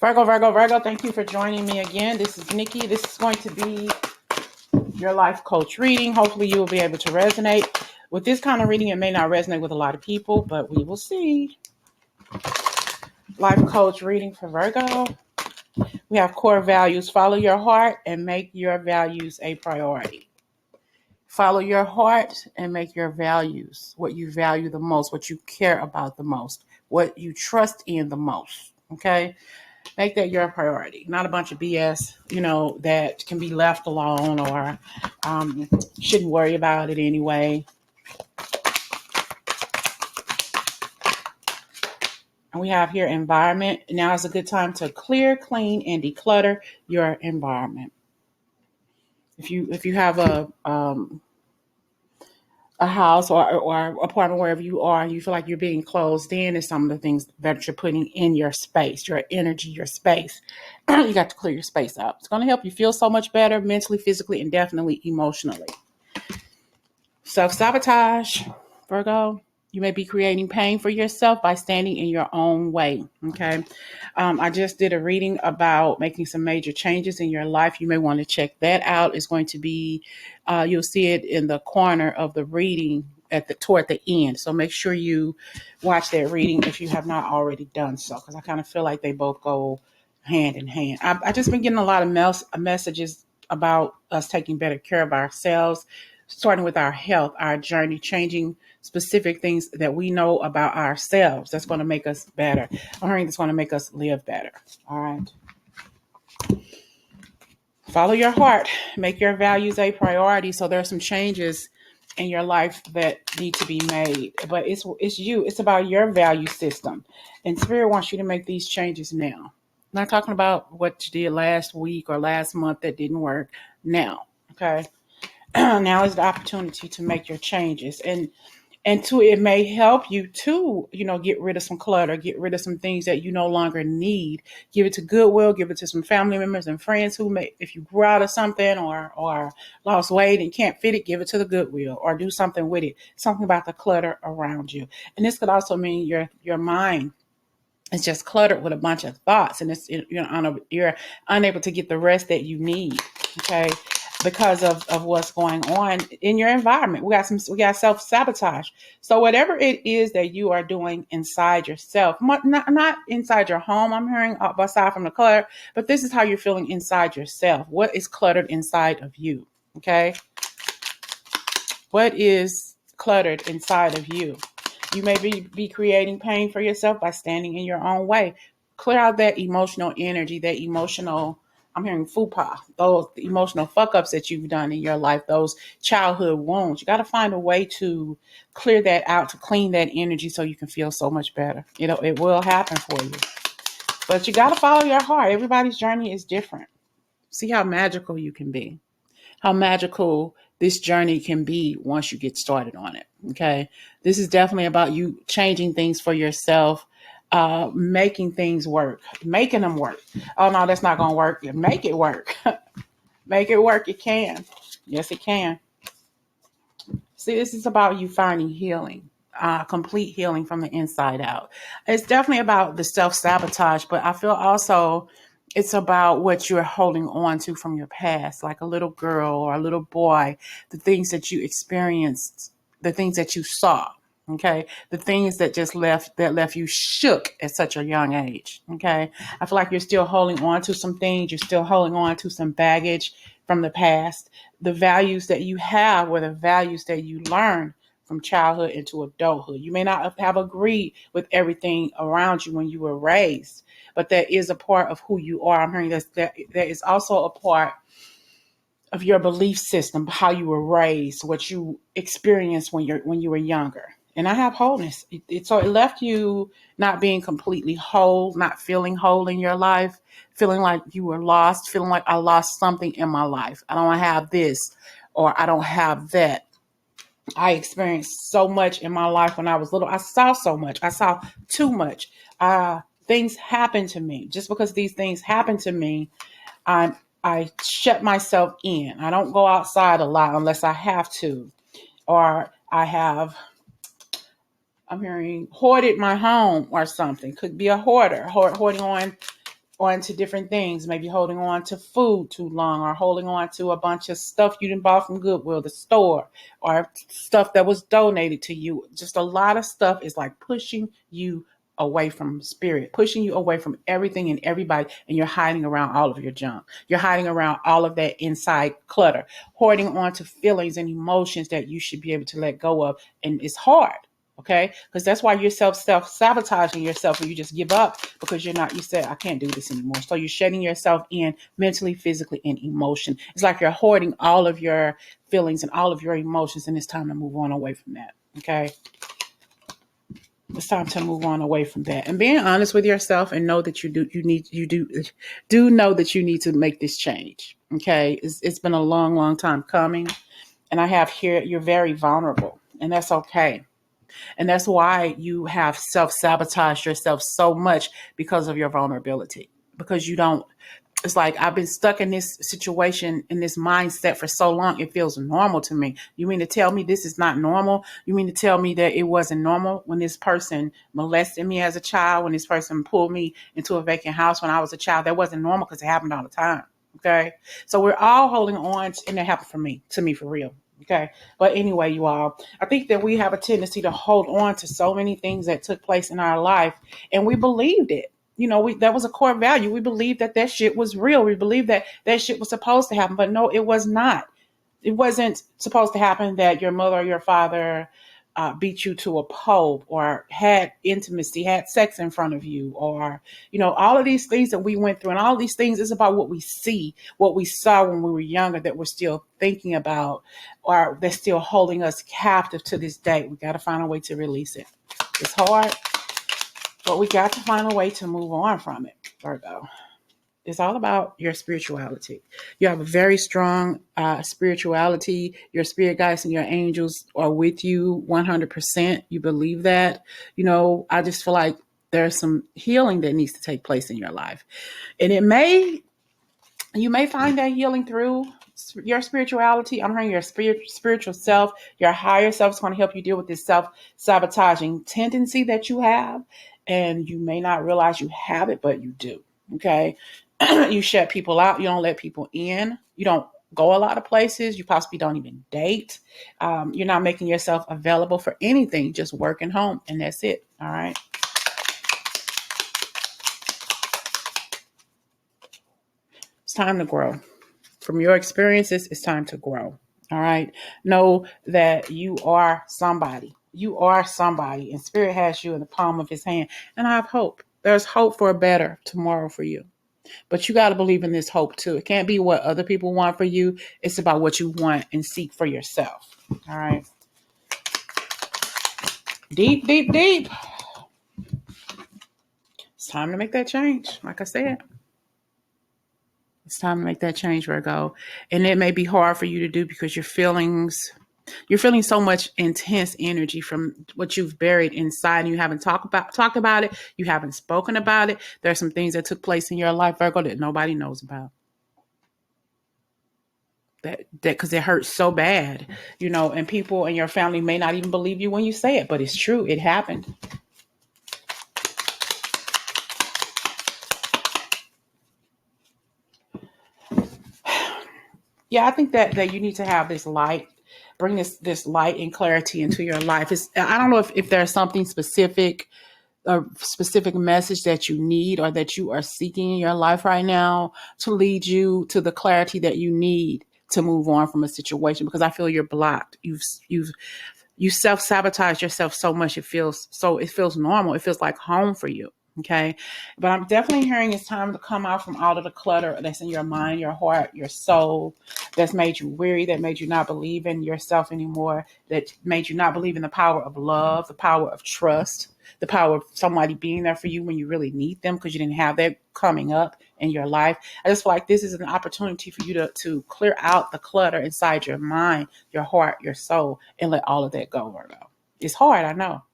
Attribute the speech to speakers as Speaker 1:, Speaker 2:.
Speaker 1: Virgo, Virgo, Virgo, thank you for joining me again. This is Nikki. This is going to be your life coach reading. Hopefully you will be able to resonate. With this kind of reading, it may not resonate with a lot of people, but we will see. Life coach reading for Virgo. We have core values. Follow your heart and make your values a priority. Follow your heart and make your values what you value the most, what you care about the most, what you trust in the most. Okay? Make that your priority, not a bunch of BS, that can be left alone or shouldn't worry about it anyway. And we have here environment. Now is a good time to clear, clean, and declutter your environment. If you have a house or apartment, wherever you are, and you feel like you're being closed in, is some of the things that you're putting in your space, your energy, your space. You got to clear your space up. It's going to help you feel so much better mentally, physically, and definitely emotionally. Self-sabotage, Virgo. You may be creating pain for yourself by standing in your own way. Okay. I just did a reading about making some major changes in your life. You may want to check that out. It's going to be, you'll see it in the corner of the reading toward the end. So make sure you watch that reading if you have not already done so, because I kind of feel like they both go hand in hand. I just been getting a lot of messages about us taking better care of ourselves, starting with our health, our journey, changing specific things that we know about ourselves that's going to make us better. I'm hearing that's going to make us live better. All right. Follow your heart. Make your values a priority. So there are some changes in your life that need to be made. But it's you. It's about your value system. And Spirit wants you to make these changes now. I'm not talking about what you did last week or last month that didn't work. Now. Okay. Now is the opportunity to make your changes, and it may help you to get rid of some clutter, get rid of some things that you no longer need. Give it to Goodwill, give it to some family members and friends who may, if you grew out of something or lost weight and can't fit it, give it to the Goodwill or do something with it. Something about the clutter around you. And this could also mean your mind is just cluttered with a bunch of thoughts, and you're unable to get the rest that you need. Okay. Because of what's going on in your environment. We got self-sabotage. So whatever it is that you are doing inside yourself, not inside your home, I'm hearing aside from the clutter, but this is how you're feeling inside yourself. What is cluttered inside of you? Okay. What is cluttered inside of you? You may be creating pain for yourself by standing in your own way. Clear out that emotional energy, that emotional, I'm hearing fupa, those emotional fuck ups that you've done in your life, those childhood wounds. You got to find a way to clear that out, to clean that energy so you can feel so much better. It will happen for you. But you got to follow your heart. Everybody's journey is different. See how magical you can be. How magical this journey can be once you get started on it. Okay. This is definitely about you changing things for yourself, making things work, making them work. Oh no, that's not going to work. Make it work. Make it work. It can. Yes, it can. See, this is about you finding healing, complete healing from the inside out. It's definitely about the self-sabotage, but I feel also it's about what you're holding on to from your past, like a little girl or a little boy, the things that you experienced, the things that you saw. Okay. The things that left you shook at such a young age. Okay. I feel like you're still holding on to some things. You're still holding on to some baggage from the past. The values that you have were the values that you learned from childhood into adulthood. You may not have agreed with everything around you when you were raised, but that is a part of who you are. I'm hearing that there is also a part of your belief system, how you were raised, what you experienced when you were younger. And I have wholeness. So it left you not being completely whole, not feeling whole in your life, feeling like you were lost, feeling like I lost something in my life. I don't have this or I don't have that. I experienced so much in my life when I was little. I saw so much. I saw too much. Things happened to me. Just because these things happened to me, I shut myself in. I don't go outside a lot unless I have to. Or I'm hearing hoarded my home or something. Could be a hoarder, hoarding on on to different things, maybe holding on to food too long, or holding on to a bunch of stuff you didn't buy from Goodwill, the store, or stuff that was donated to you. Just a lot of stuff is like pushing you away from spirit, pushing you away from everything and everybody, and you're hiding around all of your junk. You're hiding around all of that inside clutter, hoarding on to feelings and emotions that you should be able to let go of. And it's hard. Okay, because that's why you're self-sabotaging yourself, and you just give up because you said, I can't do this anymore. So you're shutting yourself in mentally, physically, and emotion. It's like you're hoarding all of your feelings and all of your emotions, and it's time to move on away from that. Okay, it's time to move on away from that, and being honest with yourself, and know that you do know that you need to make this change. Okay, it's been a long time coming, and I have here, you're very vulnerable, and that's okay. And that's why you have self-sabotaged yourself so much, because of your vulnerability. Because you don't, it's like, I've been stuck in this situation, in this mindset for so long, it feels normal to me. You mean to tell me this is not normal? You mean to tell me that it wasn't normal when this person molested me as a child, when this person pulled me into a vacant house when I was a child? That wasn't normal, because it happened all the time. Okay. So we're all holding on, and it happened to me for real. Okay. But anyway, you all, I think that we have a tendency to hold on to so many things that took place in our life, and we believed it. That was a core value. We believed that shit was real. We believed that shit was supposed to happen, but no, it was not. It wasn't supposed to happen that your mother or your father beat you to a pulp, or had intimacy, had sex in front of you, or, all of these things that we went through. And all of these things is about what we see, what we saw when we were younger, that we're still thinking about, or they're still holding us captive to this day. We got to find a way to release it. It's hard, but we got to find a way to move on from it, Virgo. It's all about your spirituality. You have a very strong spirituality. Your spirit guides and your angels are with you 100%. You believe that. I just feel like there's some healing that needs to take place in your life. And you may find that healing through your spirituality. I'm hearing your spiritual self, your higher self is going to help you deal with this self-sabotaging tendency that you have. And you may not realize you have it, but you do. Okay. You shut people out. You don't let people in. You don't go a lot of places. You possibly don't even date. You're not making yourself available for anything, just working home. And that's it. All right. It's time to grow. From your experiences, it's time to grow. All right. Know that you are somebody. You are somebody, and Spirit has you in the palm of his hand. And I have hope. There's hope for a better tomorrow for you. But you got to believe in this hope too. It can't be what other people want for you. It's about what you want and seek for yourself. All right. Deep, deep, deep. It's time to make that change. Like I said, it's time to make that change, Virgo. And it may be hard for you to do because you're feeling so much intense energy from what you've buried inside, and you haven't talked about it. You haven't spoken about it. There are some things that took place in your life, Virgo, that nobody knows about. That because it hurts so bad, and people in your family may not even believe you when you say it, but it's true. It happened. Yeah, I think that you need to have this light, bring this light and clarity into your life. I don't know if there's something specific, a specific message that you need or that you are seeking in your life right now to lead you to the clarity that you need to move on from a situation, because I feel you're blocked. You self-sabotage yourself so much. It feels normal. It feels like home for you. Okay. But I'm definitely hearing it's time to come out from all of the clutter that's in your mind, your heart, your soul, that's made you weary, that made you not believe in yourself anymore, that made you not believe in the power of love, the power of trust, the power of somebody being there for you when you really need them, because you didn't have that coming up in your life. I just feel like this is an opportunity for you to clear out the clutter inside your mind, your heart, your soul, and let all of that go, Virgo. It's hard. I know.